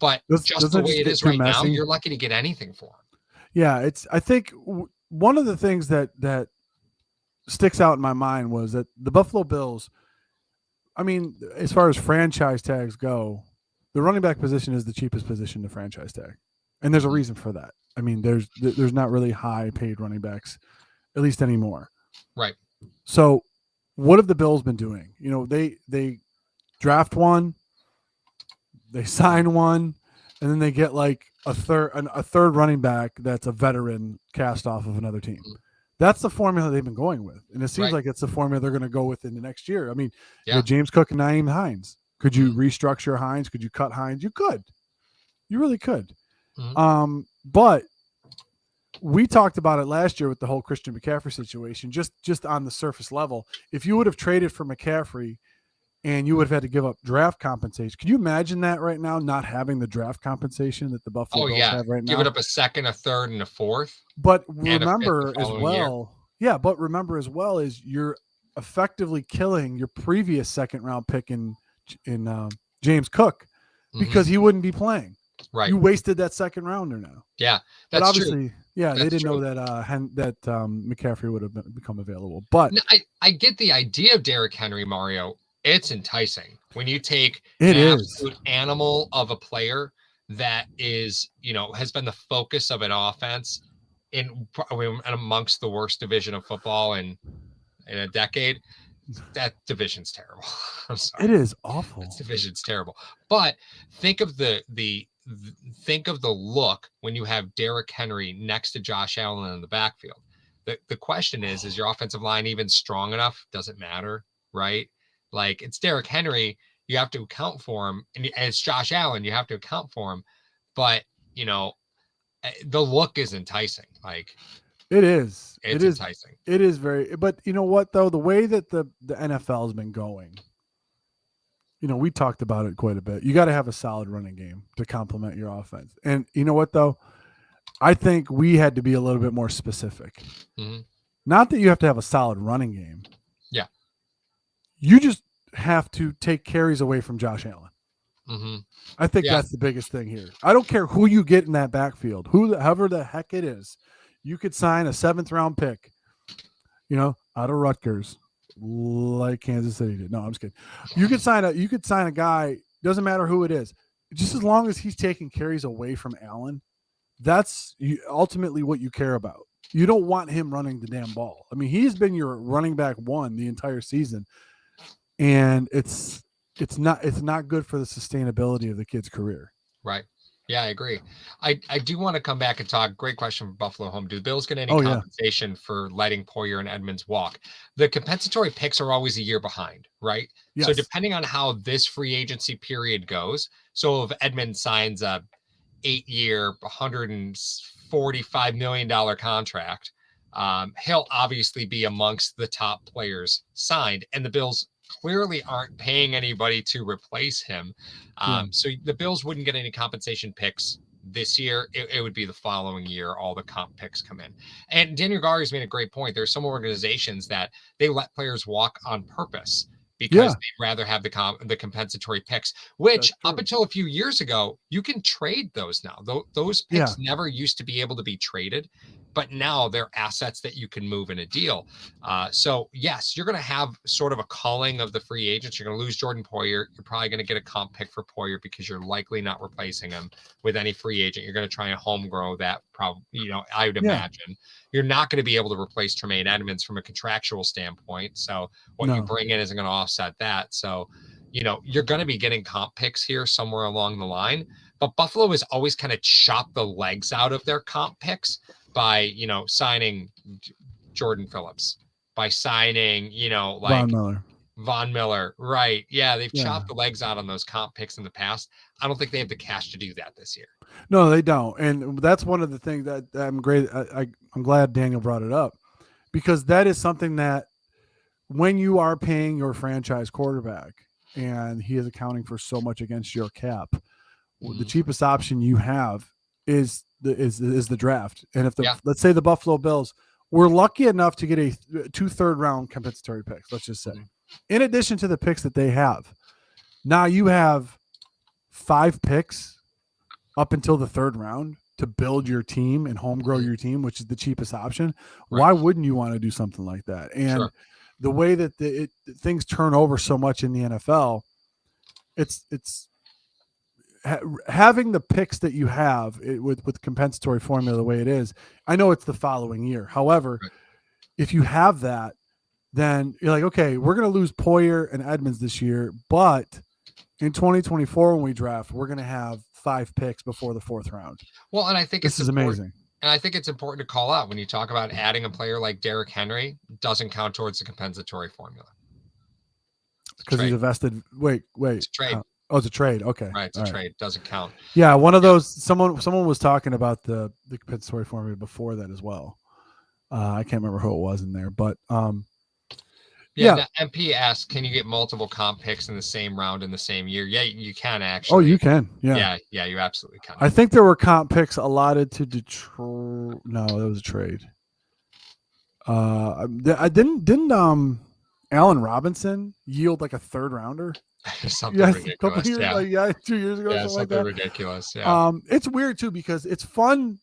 But just the way it is right now, you're lucky to get anything for him. Yeah, I think one of the things that sticks out in my mind was that the Buffalo Bills, I mean, as far as franchise tags go, the running back position is the cheapest position to franchise tag. And there's a reason for that. I mean, there's not really high paid running backs, at least anymore. Right. So what have the Bills been doing? They draft one, they sign one, and then they get like a third running back that's a veteran cast off of another team. That's the formula they've been going with. And it seems like it's the formula they're going to go with in the next year. I mean, you had James Cook and Naeem Hines. Could you restructure Hines? Could you cut Hines? You could. You really could. But we talked about it last year with the whole Christian McCaffrey situation, just on the surface level. If you would have traded for McCaffrey and you would have had to give up draft compensation, can you imagine that right now, not having the draft compensation that the Buffalo Bills have right now? Give it up a 2nd, a 3rd, and a 4th. But remember as well is you're effectively killing your previous 2nd round pick in James Cook because he wouldn't be playing. Right. You wasted that 2nd rounder now. Yeah, that's obviously true. Yeah, they didn't know that McCaffrey would have become available. But I get the idea of Derrick Henry, Mario. It's enticing when you take absolute animal of a player that is, has been the focus of an offense in amongst the worst division of football in a decade. That division's terrible. I'm sorry. It is awful. That division's terrible. But think of the look when you have Derrick Henry next to Josh Allen in the backfield. The question is your offensive line even strong enough? Doesn't matter, right? Like it's Derrick Henry, you have to account for him, and it's Josh Allen, you have to account for him. But the look is enticing. Like it is. It's enticing. It is very. But you know what though, the way that the NFL has been going, we talked about it quite a bit. You got to have a solid running game to complement your offense. And you know what though, I think we had to be a little bit more specific. Not that you have to have a solid running game. Yeah. You just have to take carries away from Josh Allen. I think that's the biggest thing here. I don't care who you get in that backfield, however the heck it is. You could sign a 7th round pick, out of Rutgers, like Kansas City did. No, I'm just kidding. You could sign a guy, doesn't matter who it is, just as long as he's taking carries away from Allen. That's ultimately what you care about. You don't want him running the damn ball. I mean, he's been your running back 1 the entire season. and it's not good for the sustainability of the kid's career. Right. Yeah, I agree. I do want to come back and talk. Great question from Buffalo Home. Do the Bills get any Oh yeah, compensation for letting Poyer and Edmunds walk? The compensatory picks are always a year behind, right? So yes, depending on how this free agency period goes, so if Edmunds signs a 8-year, $145 million contract, he'll obviously be amongst the top players signed, and the Bills clearly aren't paying anybody to replace him. yeah, So the Bills wouldn't get any compensation picks this year. It would be the following year, all the comp picks come in. And Daniel Garry's made a great point. There's some organizations that they let players walk on purpose because yeah. they'd rather have the compensatory picks, which That's up true. until a few years ago, you can trade those now. Those Yeah, picks never used to be able to be traded, but now they're assets that you can move in a deal. So yes, you're going to have sort of a culling of the free agents. You're going to lose Jordan Poyer. You're probably going to get a comp pick for Poyer because you're likely not replacing him with any free agent. You're going to try and home grow that. Probably, I would yeah. imagine you're not going to be able to replace Tremaine Edmunds from a contractual standpoint. So what you No, bring in isn't going to offset that. So, you're going to be getting comp picks here somewhere along the line. But Buffalo has always kind of chopped the legs out of their comp picks by, signing Jordan Phillips, by signing, Von like Miller. Von Miller. Right. Yeah. They've Yeah. chopped the legs out on those comp picks in the past. I don't think they have the cash to do that this year. No, they don't, and that's one of the things that I'm great. I'm glad Daniel brought it up because that is something that when you are paying your franchise quarterback and he is accounting for so much against your cap, the cheapest option you have is the draft. And if Yeah. let's say the Buffalo Bills were lucky enough to get a 2 third-round compensatory picks, let's just say, in addition to the picks that they have, now you have 5 picks up until the 3rd round to build your team and home grow your team, which is the cheapest option. Right. Why wouldn't you want to do something like that? And the way that things turn over so much in the NFL, it's having the picks that you have with compensatory formula the way it is. I know it's the following year. However, if you have that, then you're like, okay, we're going to lose Poyer and Edmunds this year, but in 2024 when we draft, we're going to have 5 picks before the 4th round. Well, and I think this is amazing. And I think it's important to call out when you talk about adding a player like Derrick Henry doesn't count towards the compensatory formula. Because he's a vested. Wait. It's a trade. Oh, it's a trade. Okay. Right. It's a trade. Doesn't count. Yeah. One of those, someone was talking about the compensatory formula before that as well. I can't remember who it was in there, but yeah. MP asks, can you get multiple comp picks in the same round in the same year? Yeah, you can actually. Oh, you can. Yeah. Yeah, you absolutely can. I think there were comp picks allotted to Detroit. No, that was a trade. I didn't Allen Robinson yield like a 3rd rounder? Something ridiculous. Couple years, 2 years ago. Yeah, something like ridiculous. Yeah. It's weird too because it's fun.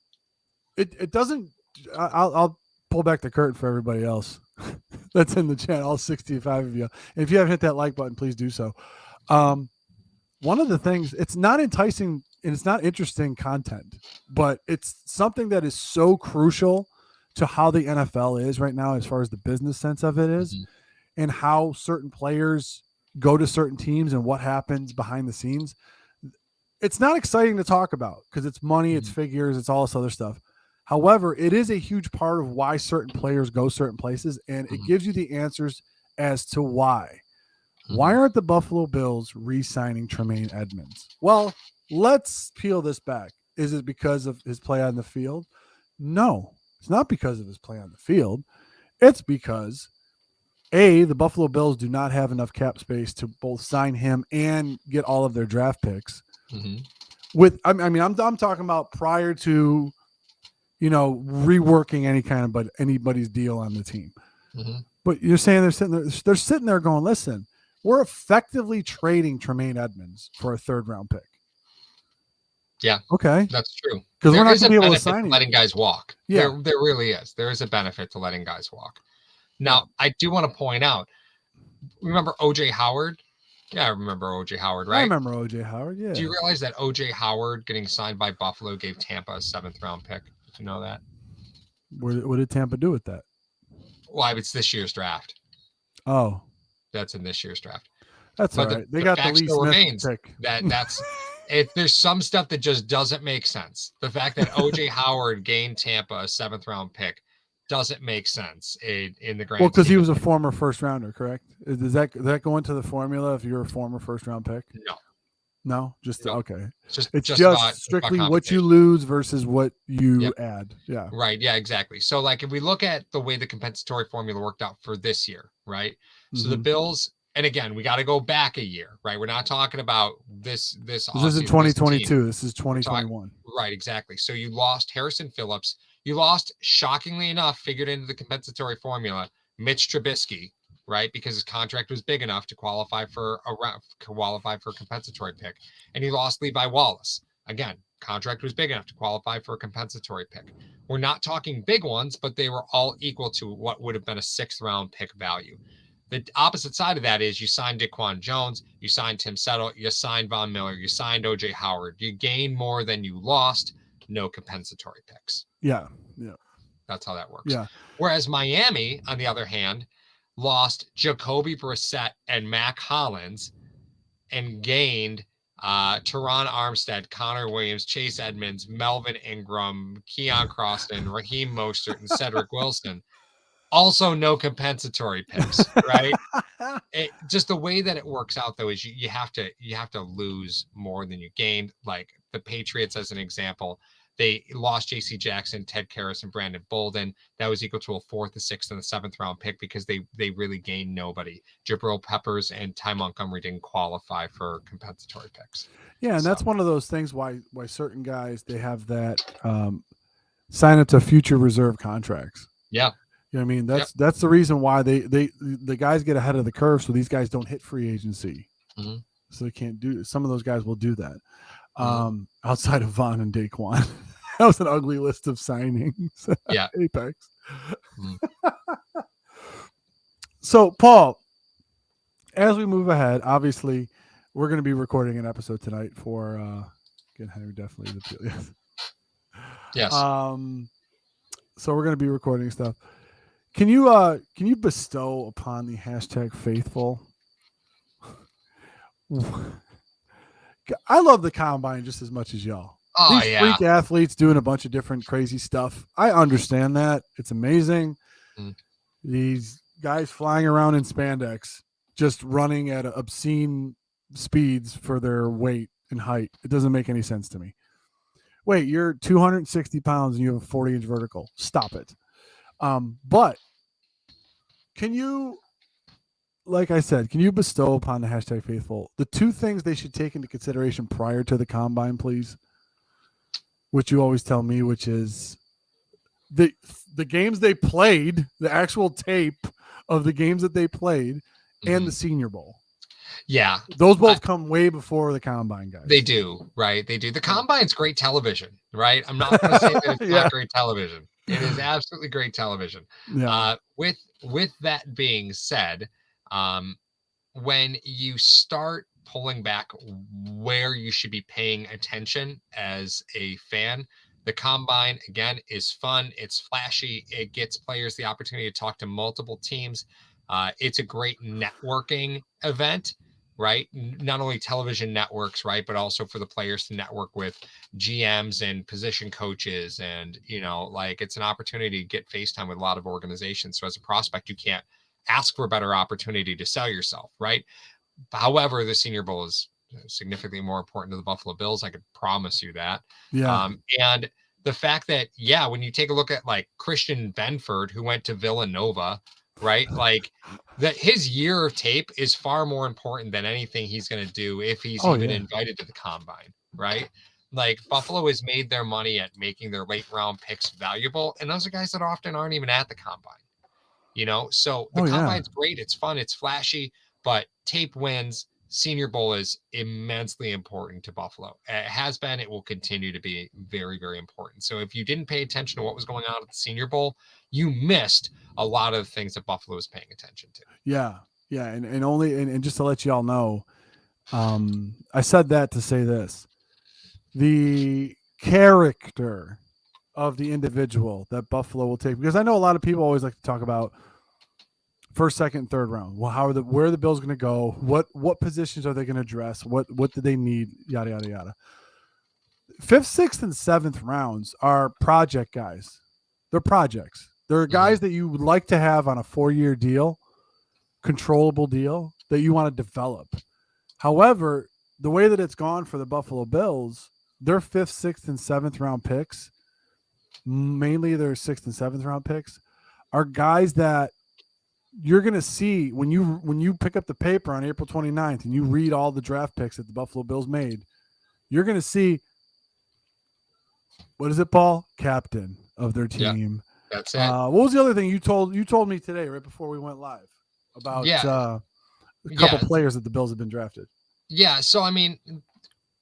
It doesn't. I'll pull back the curtain for everybody else that's in the chat, all 65 of you. And if you haven't hit that like button, please do so. One of the things, it's not enticing and it's not interesting content, but it's something that is so crucial to how the NFL is right now as far as the business sense of it is, and how certain players go to certain teams and what happens behind the scenes. It's not exciting to talk about because it's money, it's figures, it's all this other stuff. However, it is a huge part of why certain players go certain places, and it gives you the answers as to why. Why aren't the Buffalo Bills re-signing Tremaine Edmunds? Well, let's peel this back. Is it because of his play on the field? No, it's not because of his play on the field. It's because, A, the Buffalo Bills do not have enough cap space to both sign him and get all of their draft picks. I'm talking about prior to, reworking anybody's deal on the team. But you're saying they're sitting there going, listen, we're effectively trading Tremaine Edmunds for a 3rd round pick. Yeah. Okay. That's true. Because we're not going to be able to sign him. Letting guys walk. Yeah. There really is. There is a benefit to letting guys walk. Now, I do want to point out, remember O.J. Howard? Yeah, I remember O.J. Howard, right? I remember O.J. Howard, yeah. Do you realize that O.J. Howard getting signed by Buffalo gave Tampa a 7th round pick? Did you know that? What did Tampa do with that? Well, it's this year's draft. Oh. that's in this year's draft. That's but all right. They the got the fact Lee still Smith remains pick. that's it. There's some stuff that just doesn't make sense. The fact that OJ Howard gained Tampa a 7th round pick doesn't make sense in the grand Well, because scheme he of was a things. former first rounder, correct? Does that go into the formula if you're a former first round pick? No, just No. okay. It's just about strictly what you compensation. lose versus what you Yep. add. Yeah. Right. Yeah, exactly. So like if we look at the way the compensatory formula worked out for this year, right? So the Bills, and again, we got to go back a year, right? We're not talking about this This isn't 2022. This is 2021. Right, exactly. So you lost Harrison Phillips. You lost, shockingly enough, figured into the compensatory formula, Mitch Trubisky, right? Because his contract was big enough to qualify for a compensatory pick. And you lost Levi Wallace. Again, contract was big enough to qualify for a compensatory pick. We're not talking big ones, but they were all equal to what would have been a 6th round pick value. The opposite side of that is you signed Daquan Jones, you signed Tim Settle, you signed Von Miller, you signed OJ Howard. You gained more than you lost, no compensatory picks. Yeah. That's how that works. Yeah. Whereas Miami, on the other hand, lost Jacoby Brissett and Mac Hollins and gained Teron Armstead, Connor Williams, Chase Edmunds, Melvin Ingram, Keon Croston, Raheem Mostert, and Cedric Wilson. Also, no compensatory picks, right? Just the way that it works out, though, is you have to lose more than you gained. Like the Patriots, as an example, they lost J.C. Jackson, Ted Karras, and Brandon Bolden. That was equal to a 4th, a 6th, and a 7th round pick because they really gained nobody. Jabril Peppers and Ty Montgomery didn't qualify for compensatory picks. Yeah, and that's one of those things why certain guys they have that sign up to future reserve contracts. Yeah. You know what I mean? That's the reason why the guys get ahead of the curve, so these guys don't hit free agency. So they can't do. Some of those guys will do that. Outside of Von and Daquan, that was an ugly list of signings. Yeah, Apex. So Paul, as we move ahead, obviously we're going to be recording an episode tonight for again Henry definitely the appeal. Yes. So we're going to be recording stuff. Can you bestow upon the hashtag faithful? I love the combine just as much as y'all. Oh, These freak athletes doing a bunch of different crazy stuff. I understand that. It's amazing. These guys flying around in spandex, just running at obscene speeds for their weight and height. It doesn't make any sense to me. Wait, you're 260 pounds and you have a 40-inch vertical. Stop it. But can you, like I said, can you bestow upon the hashtag faithful the 2 things they should take into consideration prior to the combine, please? Which you always tell me, which is the games they played, the actual tape of the games that they played, and the Senior Bowl. Yeah. Those both come way before the combine, guys. They do, right? They do. The combine's great television, right? I'm not going to say that it's not great television. It is absolutely great television. Yeah. With that being said, when you start pulling back where you should be paying attention as a fan, the combine, again, is fun. It's flashy. It gets players the opportunity to talk to multiple teams. It's a great networking event, right? Not only television networks, right, but also for the players to network with GMs and position coaches. And, like it's an opportunity to get FaceTime with a lot of organizations. So as a prospect, you can't ask for a better opportunity to sell yourself, right? However, the Senior Bowl is significantly more important to the Buffalo Bills. I could promise you that. Yeah. And the fact that, when you take a look at like Christian Benford, who went to Villanova, right? Like that his year of tape is far more important than anything he's going to do if he's invited to the combine, right? Like Buffalo has made their money at making their late round picks valuable. And those are guys that often aren't even at the combine, So the combine's great. It's fun. It's flashy, but tape wins. Senior Bowl is immensely important to Buffalo. It has been. It will continue to be very, very important. So if you didn't pay attention to what was going on at the Senior Bowl, you missed a lot of the things that Buffalo is paying attention to. Yeah. And just to let you all know, I said that to say this. The character of the individual that Buffalo will take, because I know a lot of people always like to talk about first, second, third round. Well, where are the Bills going to go? What positions are they going to address? What do they need? Yada yada yada. Fifth, sixth, and seventh rounds are project guys. They're projects. They're guys that you would like to have on a 4-year deal, controllable deal that you want to develop. However, the way that it's gone for the Buffalo Bills, their fifth, sixth, and seventh round picks, mainly their sixth and seventh round picks, are guys that you're going to see when you pick up the paper on April 29th and you read all the draft picks that the Buffalo Bills made. You're going to see, what is it, Paul? Captain of their team. Yeah, that's it. What was the other thing you told me today right before we went live about a couple players that the Bills have been drafted? Yeah, so I mean,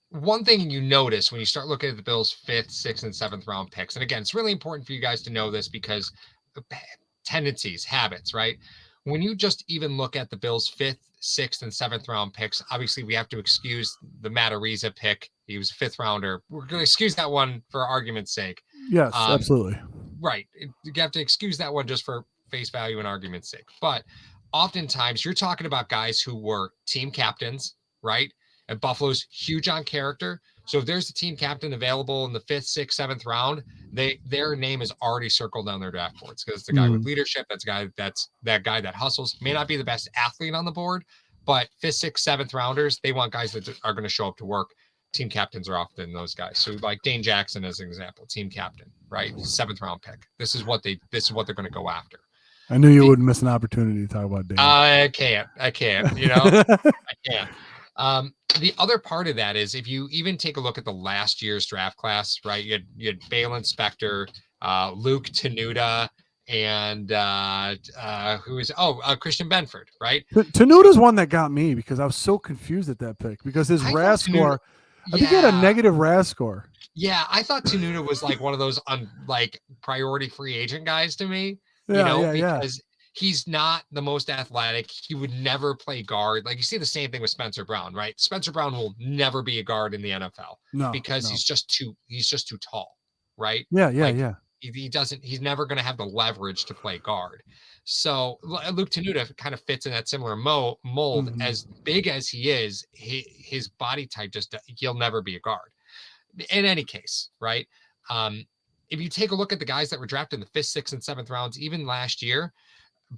one thing you notice when you start looking at the Bills' fifth, sixth, and seventh round picks, and again, it's really important for you guys to know this because tendencies, habits, right? When you just even look at the Bills' fifth, sixth, and seventh round picks, obviously we have to excuse the Matt Ariza pick. He was a fifth rounder. We're going to excuse that one for argument's sake. Yes, absolutely. Right. You have to excuse that one just for face value and argument's sake. But oftentimes you're talking about guys who were team captains, right? And Buffalo's huge on character. So if there's a team captain available in the fifth, sixth, seventh round, their name is already circled on their draft boards because it's the guy with leadership. That's that guy that hustles. May not be the best athlete on the board, but fifth, sixth, seventh rounders, they want guys that are going to show up to work. Team captains are often those guys. So like Dane Jackson as an example, team captain, right? 7th round pick. This is what they're going to go after. I knew you wouldn't miss an opportunity to talk about Dane. I can't, you know, I can't. The other part of that is if you even take a look at the last year's draft class, right? You had Balin Spector, Luke Tenuta, and Christian Benford, right? Tenuta's one that got me because I was so confused at that pick because his RAS score, I think he had a negative RAS score. Yeah, I thought Tenuta was like one of those priority free agent guys to me. Yeah, because he's not the most athletic. He would never play guard. Like you see the same thing with Spencer Brown, right? Spencer Brown will never be a guard in the NFL because he's just too tall, right? Yeah. He's never going to have the leverage to play guard. So Luke Tenuta kind of fits in that similar mold. As big as he is, his body type he'll never be a guard. In any case, right? If you take a look at the guys that were drafted in the 5th, 6th, and 7th rounds, even last year,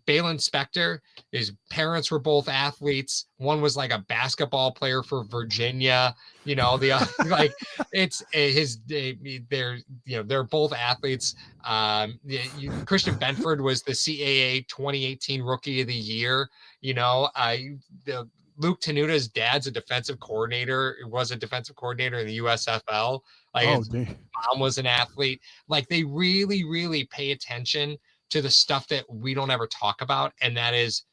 Balin Spector, his parents were both athletes. One was like a basketball player for Virginia. They're both athletes. Christian Benford was the CAA 2018 Rookie of the Year. Luke Tenuta's dad's a defensive coordinator. It was a defensive coordinator in the USFL. His mom was an athlete. Like they really, really pay attention to the stuff that we don't ever talk about. And that is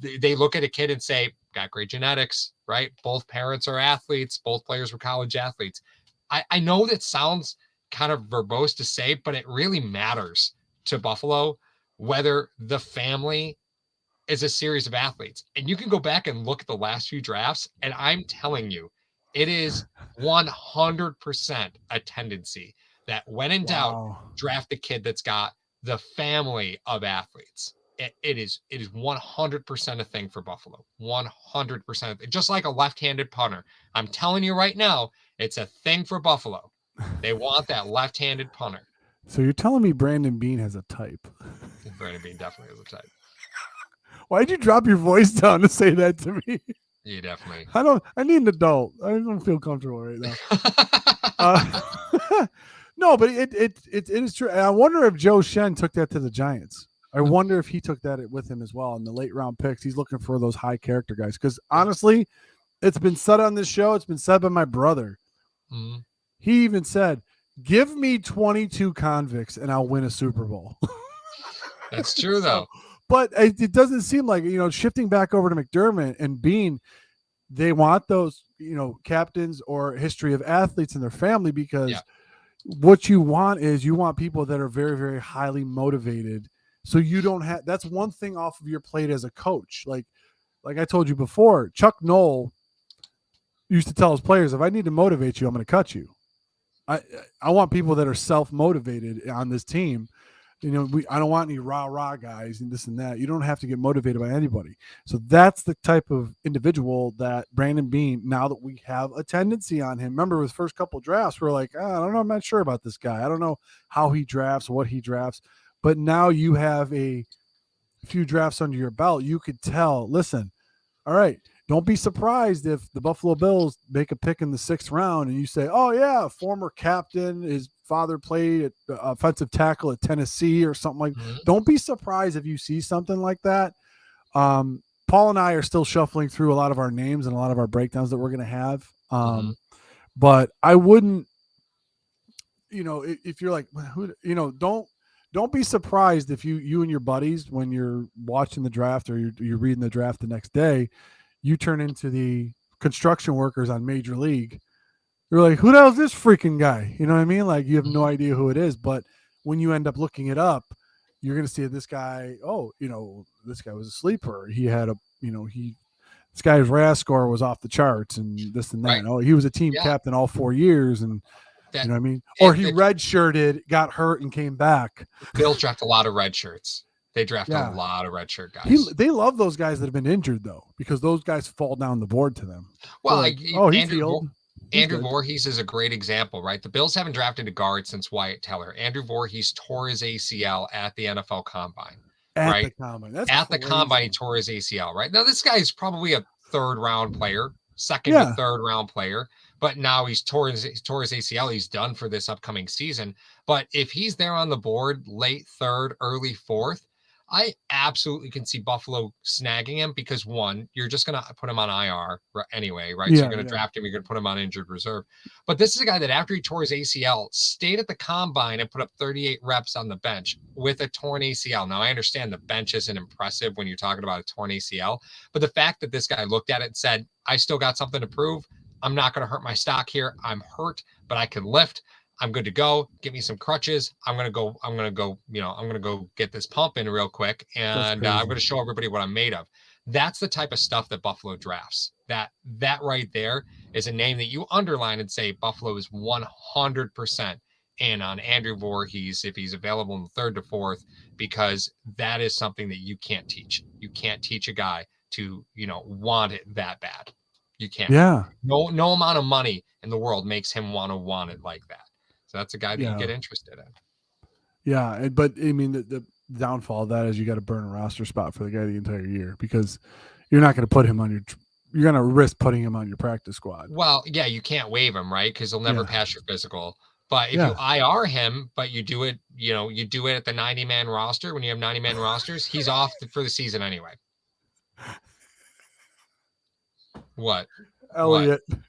they look at a kid and say, got great genetics, right? Both parents are athletes. Both players were college athletes. I know that sounds kind of verbose to say, but it really matters to Buffalo whether the family is a series of athletes. And you can go back and look at the last few drafts, and I'm telling you, it is 100% a tendency that when in doubt, draft the kid that's got the family of athletes. It is 100% a thing for Buffalo. 100%. Just like a left-handed punter. I'm telling you right now, it's a thing for Buffalo. They want that left-handed punter. So you're telling me Brandon Beane has a type? Brandon Beane definitely has a type. Why'd you drop your voice down to say that to me? You definitely. I need an adult. I don't feel comfortable right now. No, but it is true. And I wonder if Joe Shen took that to the Giants. I wonder if he took that with him as well in the late round picks. He's looking for those high character guys. Because honestly, it's been said on this show. It's been said by my brother. Mm-hmm. He even said, give me 22 convicts and I'll win a Super Bowl. That's true, though. But it doesn't seem like, shifting back over to McDermott and Beane, they want those, captains or history of athletes in their family because what you want is you want people that are very, very highly motivated. So you don't have, that's one thing off of your plate as a coach. Like I told you before, Chuck Noll used to tell his players, if I need to motivate you, I'm going to cut you. I want people that are self-motivated on this team I don't want any rah guys and this and that. You don't have to get motivated by anybody. So that's the type of individual that Brandon Beane. Now that we have a tendency on him, remember his first couple drafts, we're like, I don't know, I'm not sure about this guy. I don't know how he drafts, what he drafts. But now you have a few drafts under your belt. You could tell. Listen, all right. Don't be surprised if the Buffalo Bills make a pick in the 6th round and you say, oh, yeah, former captain, his father played at offensive tackle at Tennessee or something like that. Mm-hmm. Don't be surprised if you see something like that. Paul and I are still shuffling through a lot of our names and a lot of our breakdowns that we're going to have. But I wouldn't, if you're like, don't be surprised if you and your buddies, when you're watching the draft or you're reading the draft the next day, you turn into the construction workers on Major League. You're like, who the hell is this freaking guy? You know what I mean? Like, you have no idea who it is. But when you end up looking it up, you're going to see this guy, this guy was a sleeper. He had this guy's RAS score was off the charts and this and that. Right. Oh, he was a team captain all 4 years. And you know what I mean? Or he redshirted, got hurt, and came back. Bills draft a lot of red shirts. They draft a lot of redshirt guys. They love those guys that have been injured, though, because those guys fall down the board to them. Well, Andrew Voorhees is a great example, right? The Bills haven't drafted a guard since Wyatt Teller. Andrew Voorhees tore his ACL at the NFL Combine. At the Combine, he tore his ACL, right? Now, this guy is probably a 3rd-round player, 2nd to 3rd-round player. But now he's tore his ACL. He's done for this upcoming season. But if he's there on the board, late 3rd, early 4th, I absolutely can see Buffalo snagging him because, one, you're just going to put him on IR anyway, right? So you're going to draft him. You're going to put him on injured reserve. But this is a guy that after he tore his ACL, stayed at the Combine and put up 38 reps on the bench with a torn ACL. Now, I understand the bench isn't impressive when you're talking about a torn ACL. But the fact that this guy looked at it and said, I still got something to prove. I'm not going to hurt my stock here. I'm hurt, but I can lift. I'm good to go. Give me some crutches. I'm going to go get this pump in real quick. And I'm going to show everybody what I'm made of. That's the type of stuff that Buffalo drafts. That right there is a name that you underline and say Buffalo is 100% in on Andrew Voorhees if he's available in the 3rd to 4th, because that is something that you can't teach. You can't teach a guy to, want it that bad. You can't. Yeah. No amount of money in the world makes him want it like that. So that's a guy that you get interested in. Yeah, but I mean the downfall of that is you got to burn a roster spot for the guy the entire year, because you're not going to put him on you're going to risk putting him on your practice squad. Well, yeah, you can't waive him, right? Because he'll never pass your physical. But if you IR him, but you do it, you do it at the 90-man roster, when you have 90-man rosters, he's off for the season anyway. What? Elliot. What?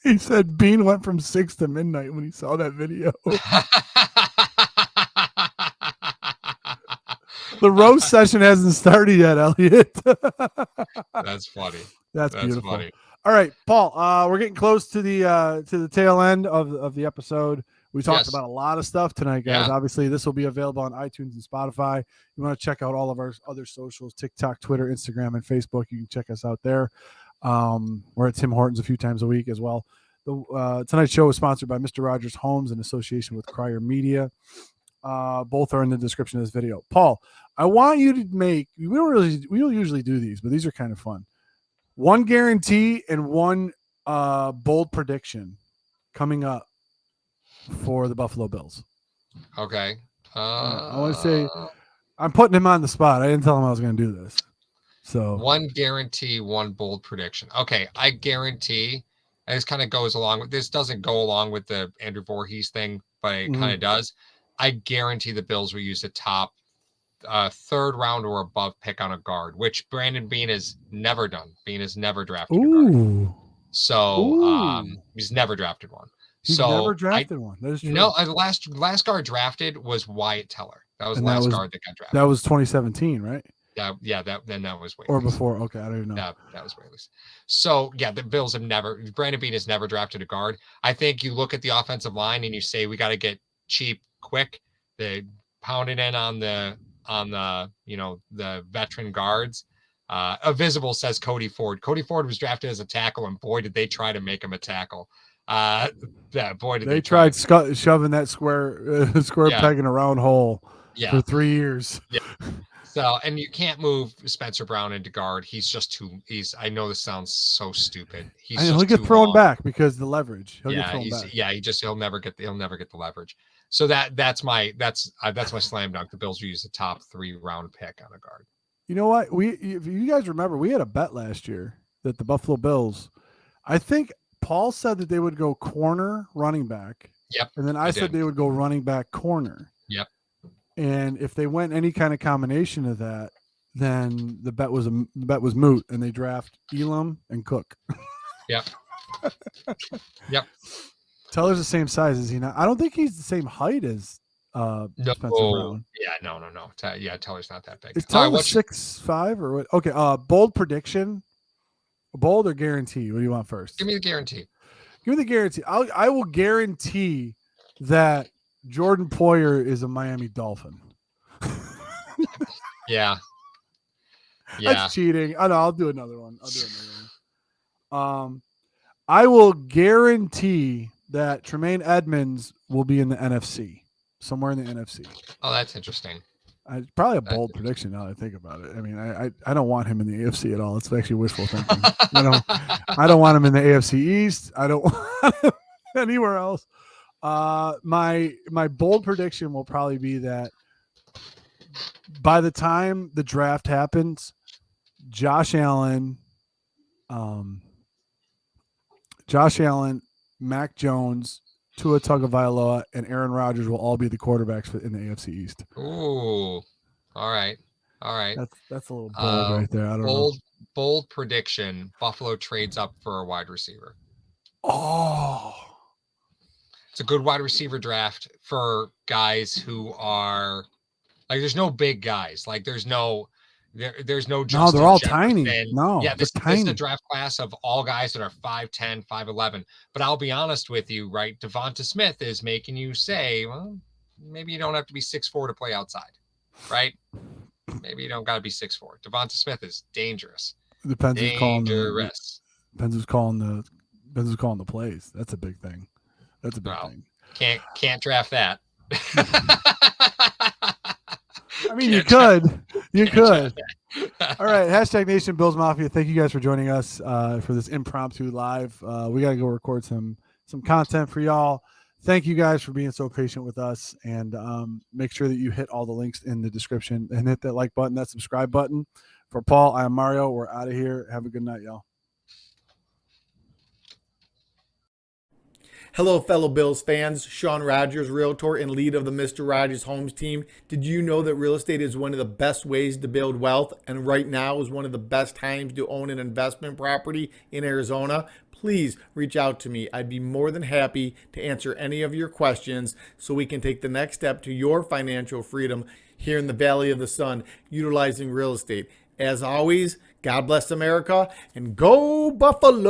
He said Bean went from 6 to midnight when he saw that video. The roast session hasn't started yet, Elliot. That's funny. That's beautiful. Funny. All right, Paul, we're getting close to the tail end of the episode. We talked about a lot of stuff tonight, guys. Yeah. Obviously, this will be available on iTunes and Spotify. You want to check out all of our other socials, TikTok, Twitter, Instagram, and Facebook. You can check us out there. We're at Tim Hortons a few times a week as well. Tonight's show is sponsored by Mr. Rogers Homes in association with Crier Media. Both are in the description of this video. Paul, I want you to make – we don't usually do these, but these are kind of fun. One guarantee and one bold prediction coming up for the Buffalo Bills. Okay. I want to say I'm putting him on the spot. I didn't tell him I was going to do this. So one guarantee, one bold prediction. Okay, I guarantee. And this kind of goes along with this. Doesn't go along with the Andrew Voorhees thing, but it kind of does. I guarantee the Bills will use a top 3rd round or above pick on a guard, which Brandon Beane has never done. Beane has never drafted a guard. So he's never drafted one. He's never drafted one. That is true. No, the last guard drafted was Wyatt Teller. That was the last guard that got drafted. That was 2017, right? Yeah. That was way or before. Okay, I don't even know. That was way loose. So yeah, the Bills have never. Brandon Beane has never drafted a guard. I think you look at the offensive line and you say we got to get cheap, quick. They pounded in on the the veteran guards. A Visible says Cody Ford. Cody Ford was drafted as a tackle, and boy, did they try to make him a tackle. Yeah, boy, did They tried try. shoving that square Yeah, peg in a round hole yeah, for 3 years. yeah. So, and you can't move Spencer Brown into guard. He's just too. I know this sounds so stupid. He's He'll just get too thrown long. back because the leverage. He'll get Yeah, thrown back. he'll never get the leverage. So that's my slam dunk. The Bills will use the top 3 round pick on a guard. You know what? If you guys remember, we had a bet last year that the Buffalo Bills, I think Paul said that they would go corner, running back. Yep. And then I said they would go running back, corner. Yep. And if they went any kind of combination of that, then the bet was moot, and they draft Elam and Cook. Yep. Yep. Teller's the same size, is he not? I don't think he's the same height as Spencer Brown. Yeah, no. Yeah, Teller's not that big. Is Teller 6'5" or what? Okay, bold prediction. Bold or guarantee? What do you want first? Give me the guarantee. Give me the guarantee. I will guarantee that Jordan Poyer is a Miami Dolphin. Yeah. That's cheating. Oh, no, I'll do another one. I will guarantee that Tremaine Edmunds will be in the NFC, somewhere in the NFC. Oh, that's interesting. Probably a bold prediction now that I think about it. I mean, I don't want him in the AFC at all. It's actually wishful thinking. I don't want him in the AFC East. I don't want him anywhere else. My bold prediction will probably be that by the time the draft happens, Josh Allen, Mac Jones, Tua Tagovailoa, and Aaron Rodgers will all be the quarterbacks in the AFC East. Ooh, all right. That's a little bold right there. I don't know. Bold prediction: Buffalo trades up for a wide receiver. Oh, it's a good wide receiver draft for guys who are like. There's no big guys. Like there's no. There's no. No, they're all tiny. No, yeah, this tiny. is the draft class of all guys that are 5'10", 5'11". But I'll be honest with you, right? Devonta Smith is making you say, well, maybe you don't have to be 6'4" to play outside, right? Maybe you don't got to be 6'4". Devonta Smith is dangerous. Depends who's calling the plays. That's a big thing. That's a big thing. Can't draft that. I mean, you could. All right. Hashtag Nation Bills Mafia. Thank you guys for joining us for this impromptu live. We got to go record some content for y'all. Thank you guys for being so patient with us, and make sure that you hit all the links in the description and hit that like button, that subscribe button. For Paul, I am Mario. We're out of here. Have a good night, y'all. Hello, fellow Bills fans. Sean Rogers, Realtor and lead of the Mr. Rogers Homes team. Did you know that real estate is one of the best ways to build wealth, and right now is one of the best times to own an investment property in Arizona? Please reach out to me. I'd be more than happy to answer any of your questions so we can take the next step to your financial freedom here in the Valley of the Sun, utilizing real estate. As always, God bless America and go Buffalo!